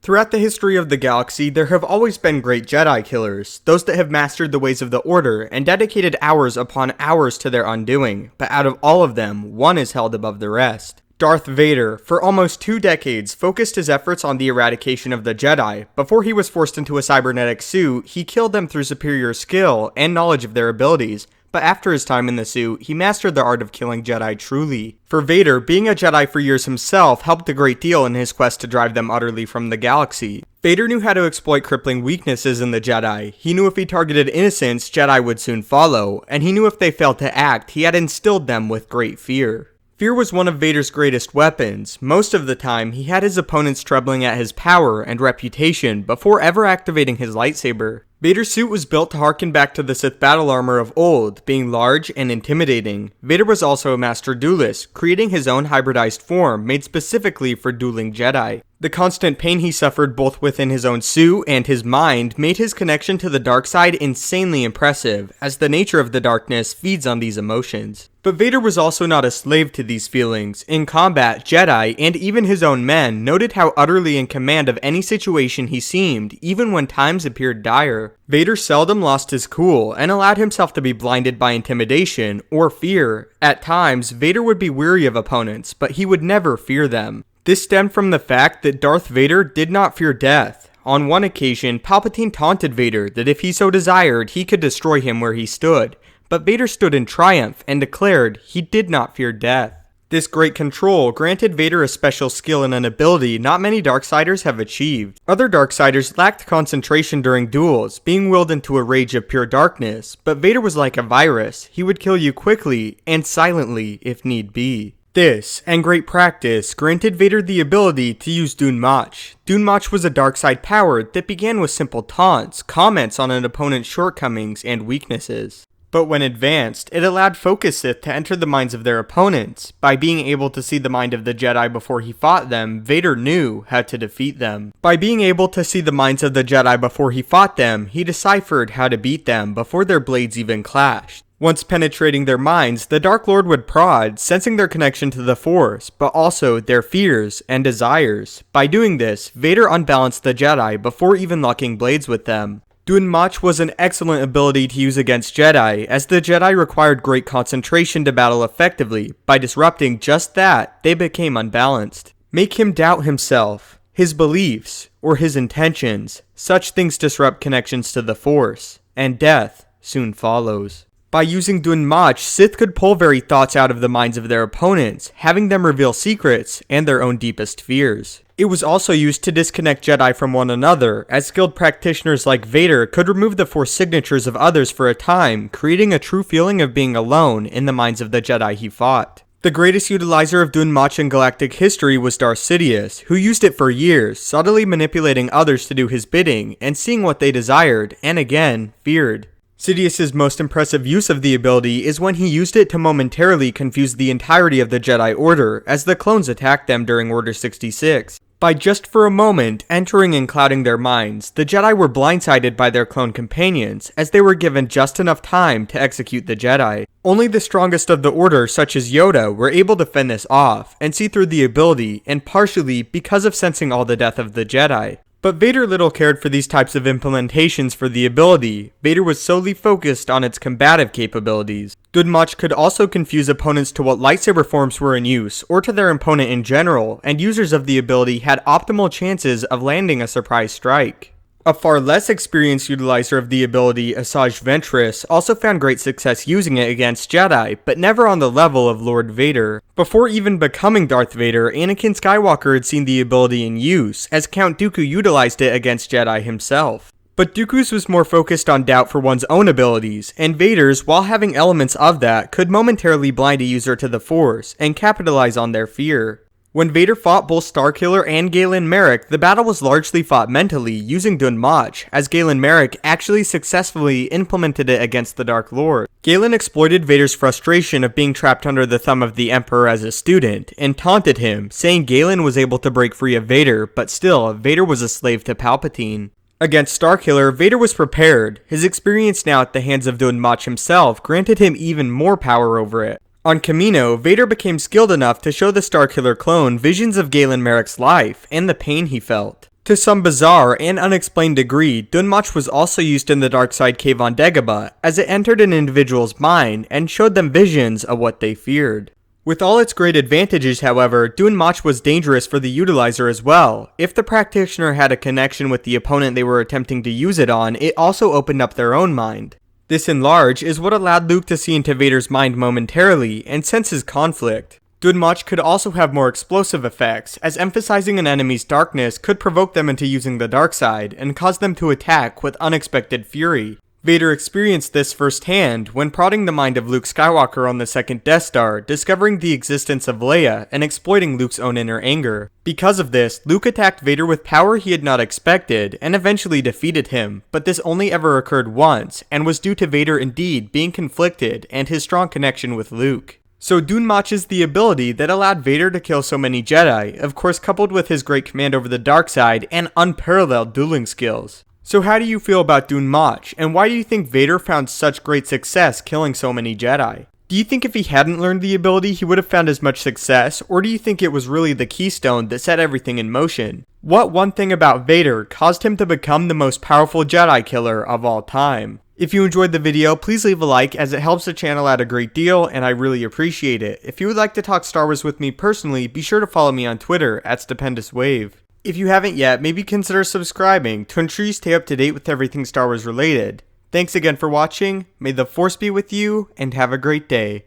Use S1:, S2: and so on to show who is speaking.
S1: Throughout the history of the galaxy, there have always been great Jedi killers, those that have mastered the ways of the Order and dedicated hours upon hours to their undoing, but out of all of them, one is held above the rest. Darth Vader, for almost 2 decades, focused his efforts on the eradication of the Jedi. Before he was forced into a cybernetic suit, he killed them through superior skill and knowledge of their abilities. But after his time in the suit, he mastered the art of killing Jedi truly. For Vader, being a Jedi for years himself helped a great deal in his quest to drive them utterly from the galaxy. Vader knew how to exploit crippling weaknesses in the Jedi. He knew if he targeted innocents, Jedi would soon follow, and he knew if they failed to act, he had instilled them with great fear. Fear was one of Vader's greatest weapons. Most of the time, he had his opponents trembling at his power and reputation before ever activating his lightsaber. Vader's suit was built to harken back to the Sith battle armor of old, being large and intimidating. Vader was also a master duelist, creating his own hybridized form made specifically for dueling Jedi. The constant pain he suffered both within his own suit and his mind made his connection to the dark side insanely impressive, as the nature of the darkness feeds on these emotions. But Vader was also not a slave to these feelings. In combat, Jedi, and even his own men, noted how utterly in command of any situation he seemed, even when times appeared dire. Vader seldom lost his cool, and allowed himself to be blinded by intimidation, or fear. At times, Vader would be weary of opponents, but he would never fear them. This stemmed from the fact that Darth Vader did not fear death. On one occasion, Palpatine taunted Vader that if he so desired, he could destroy him where he stood. But Vader stood in triumph and declared he did not fear death. This great control granted Vader a special skill and an ability not many Darksiders have achieved. Other Darksiders lacked concentration during duels, being willed into a rage of pure darkness, but Vader was like a virus. He would kill you quickly and silently if need be. This, and great practice, granted Vader the ability to use Moch. Moch was a dark side power that began with simple taunts, comments on an opponent's shortcomings and weaknesses. But when advanced, it allowed Focus Sith to enter the minds of their opponents. By being able to see the mind of the Jedi before he fought them, Vader knew how to defeat them. By being able to see the minds of the Jedi before he fought them, he deciphered how to beat them before their blades even clashed. Once penetrating their minds, the Dark Lord would prod, sensing their connection to the Force, but also their fears and desires. By doing this, Vader unbalanced the Jedi before even locking blades with them. Moch was an excellent ability to use against Jedi, as the Jedi required great concentration to battle effectively. By disrupting just that, they became unbalanced. Make him doubt himself, his beliefs, or his intentions. Such things disrupt connections to the Force, and death soon follows. By using Moch, Sith could pull very thoughts out of the minds of their opponents, having them reveal secrets and their own deepest fears. It was also used to disconnect Jedi from one another, as skilled practitioners like Vader could remove the Force signatures of others for a time, creating a true feeling of being alone in the minds of the Jedi he fought. The greatest utilizer of Moch in galactic history was Darth Sidious, who used it for years, subtly manipulating others to do his bidding, and seeing what they desired, and again, feared. Sidious's most impressive use of the ability is when he used it to momentarily confuse the entirety of the Jedi Order, as the clones attacked them during Order 66. By just for a moment entering and clouding their minds, the Jedi were blindsided by their clone companions, as they were given just enough time to execute the Jedi. Only the strongest of the Order, such as Yoda, were able to fend this off, and see through the ability, and partially because of sensing all the death of the Jedi. But Vader little cared for these types of implementations for the ability. Vader was solely focused on its combative capabilities. Moch could also confuse opponents to what lightsaber forms were in use, or to their opponent in general, and users of the ability had optimal chances of landing a surprise strike. A far less experienced utilizer of the ability, Asajj Ventress, also found great success using it against Jedi, but never on the level of Lord Vader. Before even becoming Darth Vader, Anakin Skywalker had seen the ability in use, as Count Dooku utilized it against Jedi himself. But Dooku's was more focused on doubt for one's own abilities, and Vader's, while having elements of that, could momentarily blind a user to the Force, and capitalize on their fear. When Vader fought both Starkiller and Galen Marek, the battle was largely fought mentally, using Moch, as Galen Marek actually successfully implemented it against the Dark Lord. Galen exploited Vader's frustration of being trapped under the thumb of the Emperor as a student, and taunted him, saying Galen was able to break free of Vader, but still, Vader was a slave to Palpatine. Against Starkiller, Vader was prepared. His experience now at the hands of Moch himself granted him even more power over it. On Kamino, Vader became skilled enough to show the Starkiller clone visions of Galen Marek's life and the pain he felt. To some bizarre and unexplained degree, Dunmach was also used in the dark side cave on Dagobah, as it entered an individual's mind and showed them visions of what they feared. With all its great advantages, however, Dunmach was dangerous for the utilizer as well. If the practitioner had a connection with the opponent they were attempting to use it on, it also opened up their own mind. This in large is what allowed Luke to see into Vader's mind momentarily and sense his conflict. Dunmach could also have more explosive effects, as emphasizing an enemy's darkness could provoke them into using the dark side and cause them to attack with unexpected fury. Vader experienced this firsthand when prodding the mind of Luke Skywalker on the second Death Star, discovering the existence of Leia and exploiting Luke's own inner anger. Because of this, Luke attacked Vader with power he had not expected and eventually defeated him, but this only ever occurred once and was due to Vader indeed being conflicted and his strong connection with Luke. So Dunmach is the ability that allowed Vader to kill so many Jedi, of course coupled with his great command over the dark side and unparalleled dueling skills. So how do you feel about Dunmach, and why do you think Vader found such great success killing so many Jedi? Do you think if he hadn't learned the ability he would have found as much success, or do you think it was really the keystone that set everything in motion? What one thing about Vader caused him to become the most powerful Jedi killer of all time? If you enjoyed the video, please leave a like as it helps the channel out a great deal and I really appreciate it. If you would like to talk Star Wars with me personally, be sure to follow me on Twitter at StupendusWave. If you haven't yet, maybe consider subscribing to ensure you stay up to date with everything Star Wars related. Thanks again for watching, may the Force be with you, and have a great day.